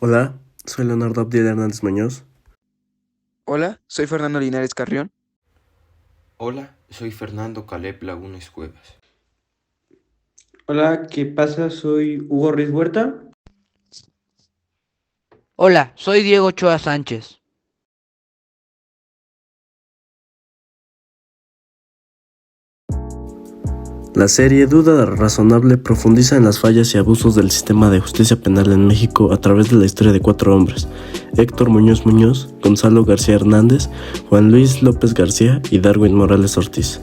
Hola, soy Leonardo Abdiel Hernández Muñoz. Hola, soy Fernando Linares Carrión. Hola, soy Fernando Caleb Lagunes Cuevas. Hola, ¿qué pasa? Soy Hugo Ruiz Huerta. Hola, soy Diego Ochoa Sánchez. La serie Duda Razonable profundiza en las fallas y abusos del sistema de justicia penal en México a través de la historia de 4 hombres: Héctor Muñoz Muñoz, Gonzalo García Hernández, Juan Luis López García y Darwin Morales Ortiz,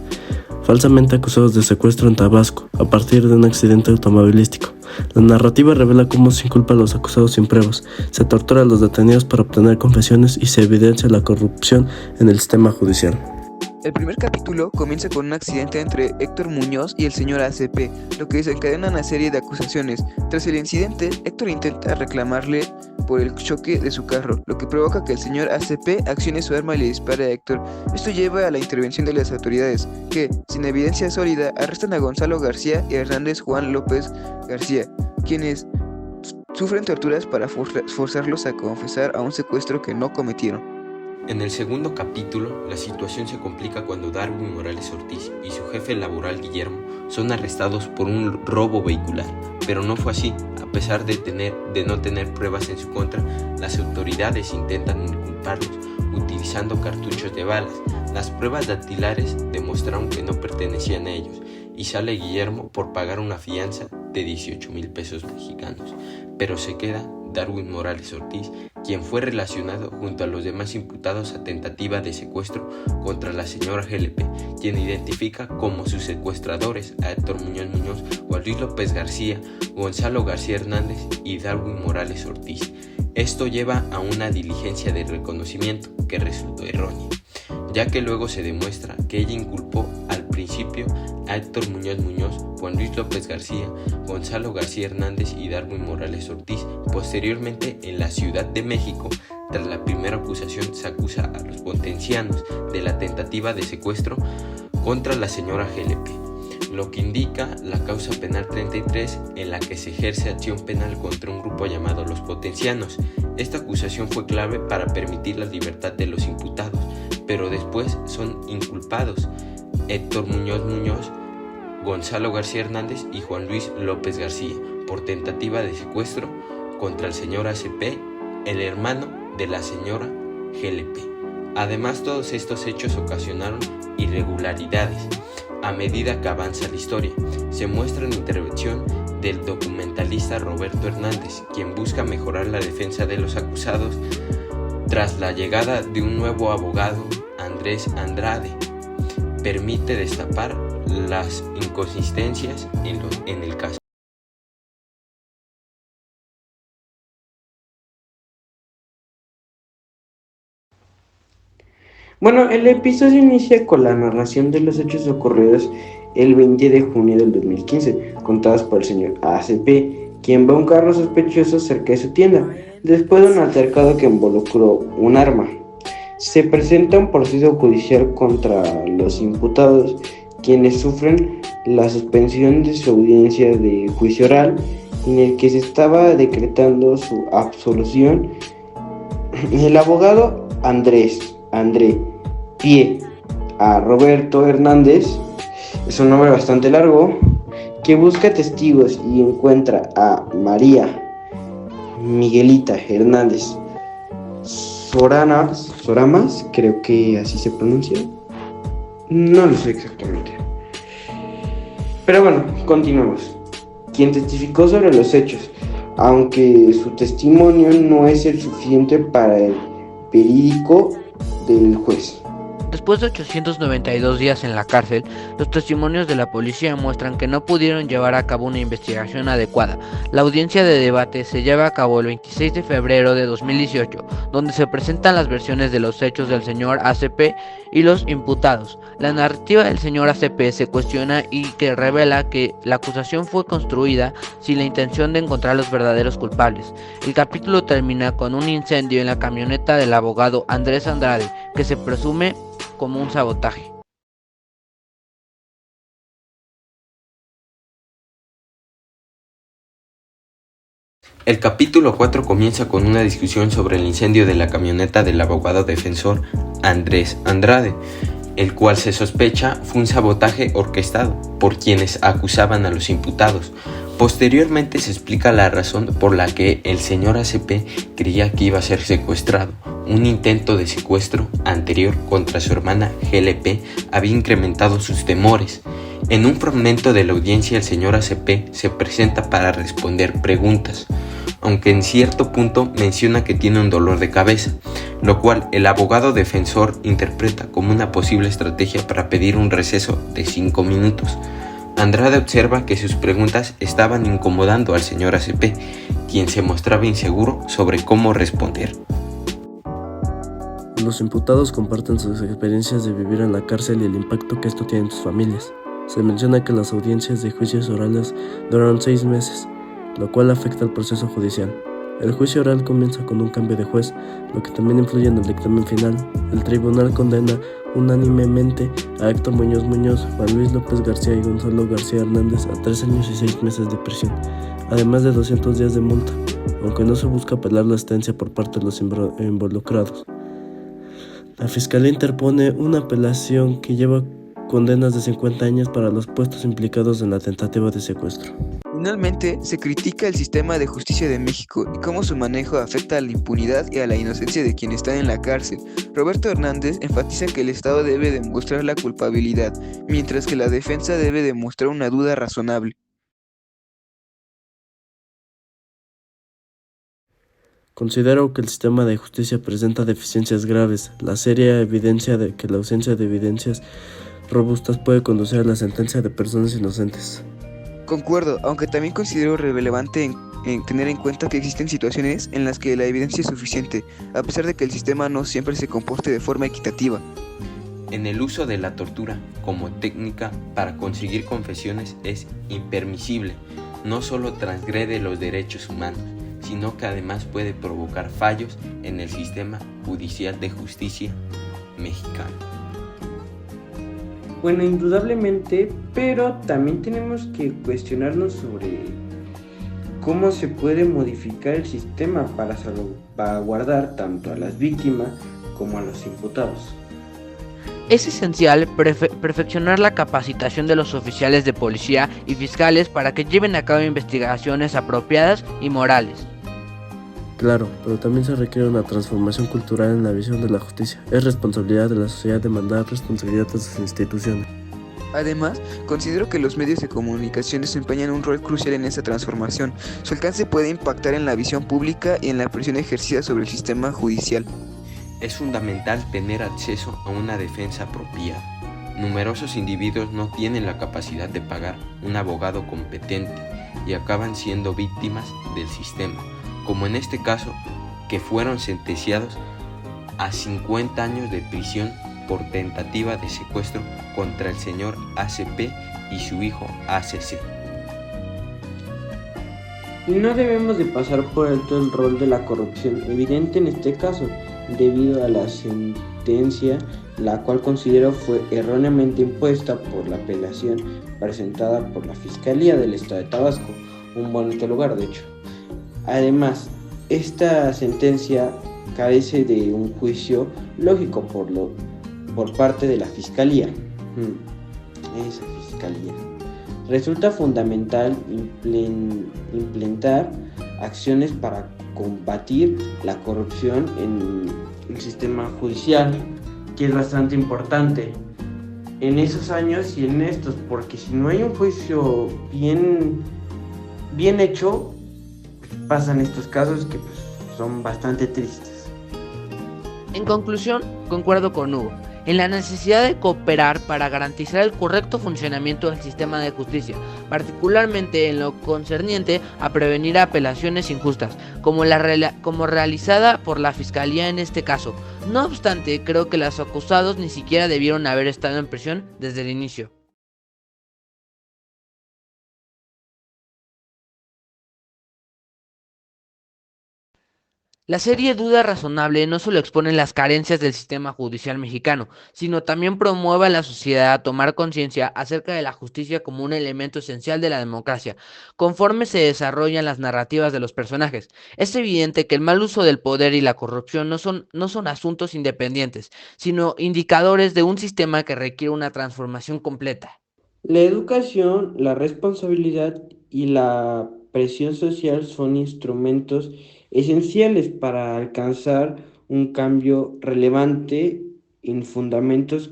falsamente acusados de secuestro en Tabasco a partir de un accidente automovilístico. La narrativa revela cómo se inculpa a los acusados sin pruebas, se tortura a los detenidos para obtener confesiones y se evidencia la corrupción en el sistema judicial. El primer capítulo comienza con un accidente entre Héctor Muñoz y el señor ACP, lo que desencadena una serie de acusaciones. Tras el incidente, Héctor intenta reclamarle por el choque de su carro, lo que provoca que el señor ACP accione su arma y le dispare a Héctor. Esto lleva a la intervención de las autoridades, que, sin evidencia sólida, arrestan a Gonzalo García y Hernández Juan López García, quienes sufren torturas para forzarlos a confesar a un secuestro que no cometieron. En el segundo capítulo, la situación se complica cuando Darwin Morales Ortiz y su jefe laboral Guillermo son arrestados por un robo vehicular, pero no fue así. A pesar de no tener pruebas en su contra, las autoridades intentan inculparlos utilizando cartuchos de balas. Las pruebas dactilares demostraron que no pertenecían a ellos y sale Guillermo por pagar una fianza de 18,000 pesos mexicanos, pero se queda Darwin Morales Ortiz, quien fue relacionado junto a los demás imputados a tentativa de secuestro contra la señora GLP, quien identifica como sus secuestradores a Héctor Muñoz Muñoz, Juan Luis López García, Gonzalo García Hernández y Darwin Morales Ortiz. Esto lleva a una diligencia de reconocimiento que resultó errónea, ya que luego se demuestra que ella inculpó al principio a Héctor Muñoz Muñoz, Juan Luis López García, Gonzalo García Hernández y Darwin Morales Ortiz. Posteriormente, en la Ciudad de México, tras la primera acusación, se acusa a los potencianos de la tentativa de secuestro contra la señora GLP, lo que indica la causa penal 33, en la que se ejerce acción penal contra un grupo llamado los potencianos. Esta acusación fue clave para permitir la libertad de los imputados, pero después son inculpados Héctor Muñoz Muñoz, Gonzalo García Hernández y Juan Luis López García por tentativa de secuestro contra el señor ACP, el hermano de la señora GLP. Además, todos estos hechos ocasionaron irregularidades. A medida que avanza la historia, se muestra una intervención del documentalista Roberto Hernández, quien busca mejorar la defensa de los acusados tras la llegada de un nuevo abogado, Andrés Andrade. Permite destapar las inconsistencias en el caso. Bueno, el episodio inicia con la narración de los hechos ocurridos el 20 de junio del 2015, contados por el señor ACP, quien ve un carro sospechoso cerca de su tienda, después de un altercado que involucró un arma. Se presenta un proceso judicial contra los imputados, quienes sufren la suspensión de su audiencia de juicio oral, en el que se estaba decretando su absolución. El abogado André pie a Roberto Hernández, es un nombre bastante largo, que busca testigos y encuentra a María Miguelita Hernández Soramas, creo que así se pronuncia, no lo sé exactamente, pero bueno, continuemos. Quien testificó sobre los hechos, aunque su testimonio no es el suficiente para el verídico del juez. Después de 892 días en la cárcel, los testimonios de la policía muestran que no pudieron llevar a cabo una investigación adecuada. La audiencia de debate se lleva a cabo el 26 de febrero de 2018, donde se presentan las versiones de los hechos del señor ACP y los imputados. La narrativa del señor ACP se cuestiona y que revela que la acusación fue construida sin la intención de encontrar a los verdaderos culpables. El capítulo termina con un incendio en la camioneta del abogado Andrés Andrade, que se presume como un sabotaje. El capítulo 4 comienza con una discusión sobre el incendio de la camioneta del abogado defensor Andrés Andrade, el cual se sospecha fue un sabotaje orquestado por quienes acusaban a los imputados. Posteriormente se explica la razón por la que el señor ACP creía que iba a ser secuestrado. Un intento de secuestro anterior contra su hermana GLP había incrementado sus temores. En un fragmento de la audiencia el señor ACP se presenta para responder preguntas, aunque en cierto punto menciona que tiene un dolor de cabeza, lo cual el abogado defensor interpreta como una posible estrategia para pedir un receso de 5 minutos. Andrade observa que sus preguntas estaban incomodando al señor ACP, quien se mostraba inseguro sobre cómo responder. Los imputados comparten sus experiencias de vivir en la cárcel y el impacto que esto tiene en sus familias. Se menciona que las audiencias de juicios orales duraron 6 meses, lo cual afecta al proceso judicial. El juicio oral comienza con un cambio de juez, lo que también influye en el dictamen final. El tribunal condena unánimemente a Héctor Muñoz Muñoz, Juan Luis López García y Gonzalo García Hernández a 3 años y 6 meses de prisión, además de 200 días de multa, aunque no se busca apelar la sentencia por parte de los involucrados. La Fiscalía interpone una apelación que lleva condenas de 50 años para los puestos implicados en la tentativa de secuestro. Finalmente, se critica el sistema de justicia de México y cómo su manejo afecta a la impunidad y a la inocencia de quienes están en la cárcel. Roberto Hernández enfatiza que el Estado debe demostrar la culpabilidad, mientras que la defensa debe demostrar una duda razonable. Considero que el sistema de justicia presenta deficiencias graves. La seria evidencia de que la ausencia de evidencias robustas puede conducir a la sentencia de personas inocentes. Concuerdo, aunque también considero relevante en tener en cuenta que existen situaciones en las que la evidencia es suficiente, a pesar de que el sistema no siempre se comporte de forma equitativa. En el uso de la tortura como técnica para conseguir confesiones es impermisible. No solo transgrede los derechos humanos, sino que además puede provocar fallos en el sistema judicial de justicia mexicano. Bueno, indudablemente, pero también tenemos que cuestionarnos sobre cómo se puede modificar el sistema para salvaguardar tanto a las víctimas como a los imputados. Es esencial perfeccionar la capacitación de los oficiales de policía y fiscales para que lleven a cabo investigaciones apropiadas y morales. Claro, pero también se requiere una transformación cultural en la visión de la justicia. Es responsabilidad de la sociedad demandar responsabilidad a sus instituciones. Además, considero que los medios de comunicación desempeñan un rol crucial en esa transformación. Su alcance puede impactar en la visión pública y en la presión ejercida sobre el sistema judicial. Es fundamental tener acceso a una defensa apropiada. Numerosos individuos no tienen la capacidad de pagar un abogado competente y acaban siendo víctimas del sistema, como en este caso, que fueron sentenciados a 50 años de prisión por tentativa de secuestro contra el señor ACP y su hijo ACC. Y no debemos de pasar por alto el rol de la corrupción, evidente en este caso, debido a la sentencia, la cual considero fue erróneamente impuesta por la apelación presentada por la Fiscalía del Estado de Tabasco, un bonito lugar de hecho. Además, esta sentencia carece de un juicio lógico por parte de la Fiscalía. Esa Fiscalía. Resulta fundamental implementar acciones para combatir la corrupción en el sistema judicial, que es bastante importante en esos años y en estos, porque si no hay un juicio bien hecho, pasan estos casos que son bastante tristes. En conclusión, concuerdo con Hugo en la necesidad de cooperar para garantizar el correcto funcionamiento del sistema de justicia, particularmente en lo concerniente a prevenir apelaciones injustas, como realizada por la Fiscalía en este caso. No obstante, creo que los acusados ni siquiera debieron haber estado en prisión desde el inicio. La serie Duda Razonable no solo expone las carencias del sistema judicial mexicano, sino también promueve a la sociedad a tomar conciencia acerca de la justicia como un elemento esencial de la democracia, conforme se desarrollan las narrativas de los personajes. Es evidente que el mal uso del poder y la corrupción no son asuntos independientes, sino indicadores de un sistema que requiere una transformación completa. La educación, la responsabilidad y la presión social son instrumentos esenciales para alcanzar un cambio relevante en fundamentos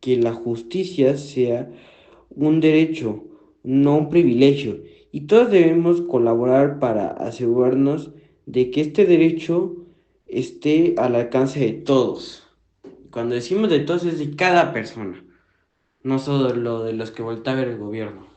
que la justicia sea un derecho, no un privilegio, y todos debemos colaborar para asegurarnos de que este derecho esté al alcance de todos. Cuando decimos de todos es de cada persona, no solo lo de los que voltea a ver el gobierno.